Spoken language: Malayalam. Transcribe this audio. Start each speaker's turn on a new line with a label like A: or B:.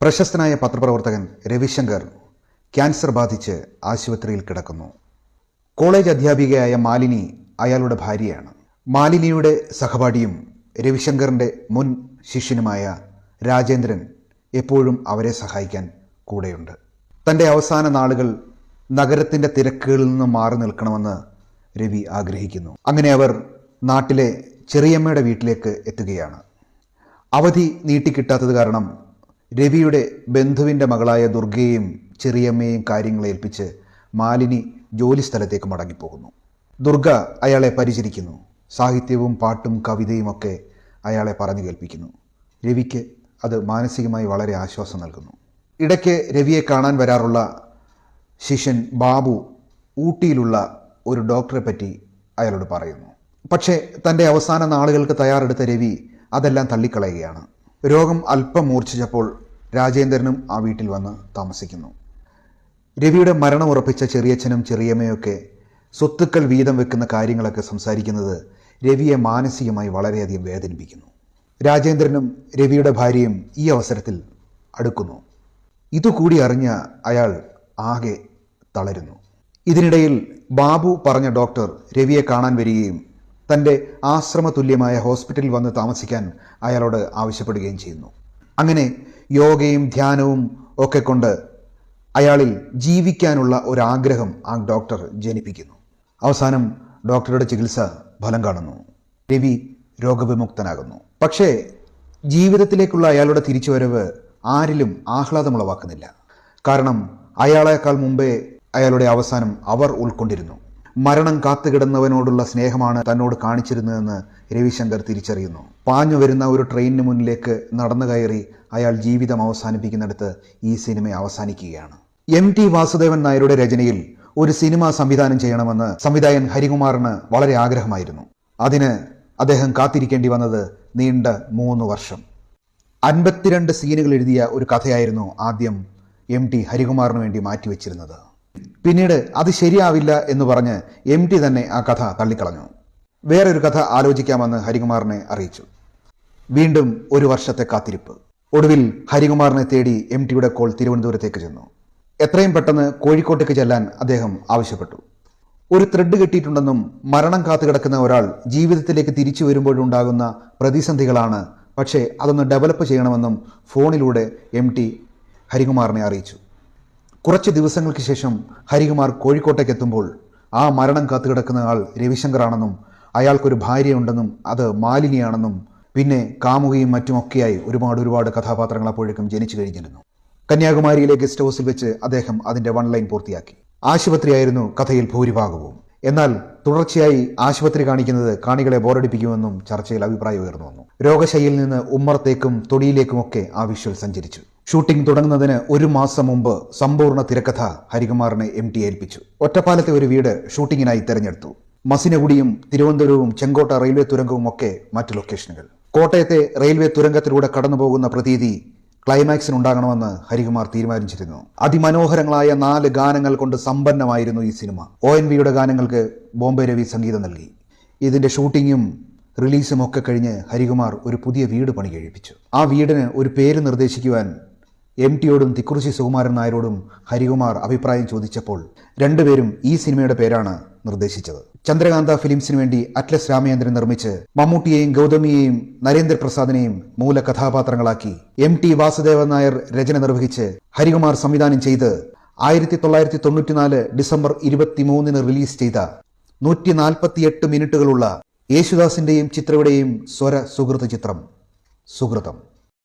A: പ്രശസ്തനായ പത്രപ്രവർത്തകൻ രവിശങ്കർ ക്യാൻസർ ബാധിച്ച് ആശുപത്രിയിൽ കിടക്കുന്നു. കോളേജ് അധ്യാപികയായ മാലിനി അയാളുടെ ഭാര്യയാണ്. മാലിനിയുടെ സഹപാഠിയും രവിശങ്കറിൻ്റെ മുൻ ശിഷ്യനുമായ രാജേന്ദ്രൻ എപ്പോഴും അവരെ സഹായിക്കാൻ കൂടെയുണ്ട്. തൻ്റെ അവസാന നാളുകൾ നഗരത്തിൻ്റെ തിരക്കുകളിൽ നിന്ന് മാറി നിൽക്കണമെന്ന് രവി ആഗ്രഹിക്കുന്നു. അങ്ങനെ അവർ നാട്ടിലെ ചെറിയമ്മയുടെ വീട്ടിലേക്ക് എത്തുകയാണ്. അവധി നീട്ടിക്കിട്ടാത്തത് കാരണം രവിയുടെ ബന്ധുവിൻ്റെ മകളായ ദുർഗയെയും ചെറിയമ്മയെയും കാര്യങ്ങളെ ഏൽപ്പിച്ച് മാലിനി ജോലി സ്ഥലത്തേക്ക് മടങ്ങിപ്പോകുന്നു. ദുർഗ അയാളെ പരിചരിക്കുന്നു. സാഹിത്യവും പാട്ടും കവിതയും ഒക്കെ അയാളെ പറഞ്ഞു കേൾപ്പിക്കുന്നു. രവിക്ക് അത് മാനസികമായി വളരെ ആശ്വാസം നൽകുന്നു. ഇടയ്ക്ക് രവിയെ കാണാൻ വരാറുള്ള ശിഷ്യൻ ബാബു ഊട്ടിയിലുള്ള ഒരു ഡോക്ടറെ പറ്റി അയാളോട് പറയുന്നു. പക്ഷേ തൻ്റെ അവസാന നാളുകൾക്ക് തയ്യാറെടുത്ത രവി അതെല്ലാം തള്ളിക്കളയുകയാണ്. രോഗം അല്പം മൂർച്ഛിച്ചപ്പോൾ രാജേന്ദ്രനും ആ വീട്ടിൽ വന്ന് താമസിക്കുന്നു. രവിയുടെ മരണം ഉറപ്പിച്ച ചെറിയച്ഛനും ചെറിയമ്മയൊക്കെ സ്വത്തുക്കൾ വീതം വെക്കുന്ന കാര്യങ്ങളൊക്കെ സംസാരിക്കുന്നത് രവിയെ മാനസികമായി വളരെയധികം വേദനിപ്പിക്കുന്നു. രാജേന്ദ്രനും രവിയുടെ ഭാര്യയും ഈ അവസരത്തിൽ അടുക്കുന്നു. ഇതുകൂടി അറിഞ്ഞ അയാൾ ആകെ തളരുന്നു. ഇതിനിടയിൽ ബാബു പറഞ്ഞ ഡോക്ടർ രവിയെ കാണാൻ വരികയും തൻ്റെ ആശ്രമതുല്യമായ ഹോസ്പിറ്റലിൽ വന്ന് താമസിക്കാൻ അയാളോട് ആവശ്യപ്പെടുകയും ചെയ്യുന്നു. അങ്ങനെ യോഗയും ധ്യാനവും ഒക്കെ കൊണ്ട് അയാളിൽ ജീവിക്കാനുള്ള ഒരാഗ്രഹം ആ ഡോക്ടർ ജനിപ്പിക്കുന്നു. അവസാനം ഡോക്ടറുടെ ചികിത്സ ഫലം കാണുന്നു. രവി രോഗവിമുക്തനാകുന്നു. പക്ഷേ ജീവിതത്തിലേക്കുള്ള അയാളുടെ തിരിച്ചുവരവ് ആരിലും ആഹ്ലാദമുളവാക്കുന്നില്ല. കാരണം അയാളേക്കാൾ മുമ്പേ അയാളുടെ അവസാനം അവർ ഉൾക്കൊണ്ടിരുന്നു. മരണം കാത്തുകിടന്നവനോടുള്ള സ്നേഹമാണ് തന്നോട് കാണിച്ചിരുന്നതെന്ന് രവിശങ്കർ തിരിച്ചറിയുന്നു. പാഞ്ഞു വരുന്ന ഒരു ട്രെയിനിന് മുന്നിലേക്ക് നടന്നു കയറി അയാൾ ജീവിതം അവസാനിപ്പിക്കുന്നിടത്ത് ഈ സിനിമ അവസാനിക്കുകയാണ്. MT വാസുദേവൻ നായരുടെ രചനയിൽ ഒരു സിനിമ സംവിധാനം ചെയ്യണമെന്ന് സംവിധായകൻ ഹരികുമാറിന് വളരെ ആഗ്രഹമായിരുന്നു. അതിന് അദ്ദേഹം കാത്തിരിക്കേണ്ടി വന്നത് നീണ്ട 3 വർഷം. 52 സീനുകൾ എഴുതിയ ഒരു കഥയായിരുന്നു ആദ്യം MT ഹരികുമാറിന് വേണ്ടി മാറ്റിവെച്ചിരുന്നത്. പിന്നീട് അത് ശരിയാവില്ല എന്ന് പറഞ്ഞ് MT തന്നെ ആ കഥ തള്ളിക്കളഞ്ഞു. വേറൊരു കഥ ആലോചിക്കാമെന്ന് ഹരികുമാറിനെ അറിയിച്ചു. വീണ്ടും 1 വർഷത്തെ കാത്തിരിപ്പ്. ഒടുവിൽ ഹരികുമാറിനെ തേടി MTയുടെ കോൾ തിരുവനന്തപുരത്തേക്ക് ചെന്നു. എത്രയും പെട്ടെന്ന് കോഴിക്കോട്ടേക്ക് ചെല്ലാൻ അദ്ദേഹം ആവശ്യപ്പെട്ടു. ഒരു ത്രെഡ് കെട്ടിയിട്ടുണ്ടെന്നും മരണം കാത്തുകിടക്കുന്ന ഒരാൾ ജീവിതത്തിലേക്ക് തിരിച്ചു വരുമ്പോഴുണ്ടാകുന്ന പ്രതിസന്ധികളാണ്, പക്ഷേ അതൊന്ന് ഡെവലപ്പ് ചെയ്യണമെന്നും ഫോണിലൂടെ MT ഹരികുമാറിനെ അറിയിച്ചു. കുറച്ച് ദിവസങ്ങൾക്ക് ശേഷം ഹരികുമാർ കോഴിക്കോട്ടേക്ക് എത്തുമ്പോൾ ആ മരണം കാത്തുകിടക്കുന്ന ആൾ രവിശങ്കറാണെന്നും അയാൾക്കൊരു ഭാര്യയുണ്ടെന്നും അത് മാലിനിയാണെന്നും പിന്നെ കാമുകയും മറ്റുമൊക്കെയായി ഒരുപാട് കഥാപാത്രങ്ങൾ അപ്പോഴേക്കും ജനിച്ചു കഴിഞ്ഞിരുന്നു. കന്യാകുമാരിയിലെ ഗസ്റ്റ് ഹൗസിൽ വെച്ച് അദ്ദേഹം അതിൻ്റെ 1 ലൈൻ പൂർത്തിയാക്കി. ആശുപത്രിയായിരുന്നു കഥയിൽ ഭൂരിഭാഗവും. എന്നാൽ തുടർച്ചയായി ആശുപത്രി കാണിക്കുന്നത് കാണികളെ ബോറടിപ്പിക്കുമെന്നും ചർച്ചയിൽ അഭിപ്രായം ഉയർന്നു വന്നു. രോഗശൈലിയിൽ നിന്ന് ഉമ്മറത്തേക്കും തൊടിയിലേക്കുമൊക്കെ ആ വിഷ്വൽ സഞ്ചരിച്ചു. ഷൂട്ടിംഗ് തുടങ്ങുന്നതിന് 1 മാസം മുമ്പ് സമ്പൂർണ്ണ തിരക്കഥ ഹരികുമാറിനെ MT ഏൽപ്പിച്ചു. ഒറ്റപ്പാലത്തെ ഒരു വീട് ഷൂട്ടിങ്ങിനായി തിരഞ്ഞെടുത്തു. മസിനഗുഡിയും തിരുവനന്തപുരവും ചെങ്കോട്ട റെയിൽവേ തുരങ്കവും ഒക്കെ മറ്റു ലൊക്കേഷനുകൾ. കോട്ടയത്തെ റെയിൽവേ തുരങ്കത്തിലൂടെ കടന്നുപോകുന്ന പ്രതീതി ക്ലൈമാക്സിനുണ്ടാകണമെന്ന് ഹരികുമാർ തീരുമാനിച്ചിരുന്നു. അതിമനോഹരങ്ങളായ 4 ഗാനങ്ങൾ കൊണ്ട് സമ്പന്നമായിരുന്നു ഈ സിനിമ. ONVയുടെ ഗാനങ്ങൾക്ക് ബോംബെ രവി സംഗീതം നൽകി. ഇതിൻ്റെ ഷൂട്ടിങ്ങും റിലീസും ഒക്കെ കഴിഞ്ഞ് ഹരികുമാർ ഒരു പുതിയ വീട് പണി കഴിപ്പിച്ചു. ആ വീടിന് ഒരു പേര് നിർദ്ദേശിക്കുവാൻ MTയോടും തിക്കുറിശ്ശി സുകുമാരൻ നായരോടും ഹരികുമാർ അഭിപ്രായം ചോദിച്ചപ്പോൾ രണ്ടുപേരും ഈ സിനിമയുടെ പേരാണ് നിർദ്ദേശിച്ചത്. ചന്ദ്രകാന്ത ഫിലിംസിന് വേണ്ടി അറ്റ്ലസ് രാമചന്ദ്രൻ നിർമ്മിച്ച് മമ്മൂട്ടിയെയും ഗൗതമിയെയും നരേന്ദ്രപ്രസാദിനെയും മൂല കഥാപാത്രങ്ങളാക്കി MT വാസുദേവൻ നായർ രചന നിർവഹിച്ച് ഹരികുമാർ സംവിധാനം ചെയ്ത് 1994 ഡിസംബർ 23 റിലീസ് ചെയ്ത 148 മിനിറ്റുകളുള്ള യേശുദാസിന്റെയും ചിത്രയുടെയും സ്വര സുഹൃത്ത് ചിത്രം സുഹൃതം.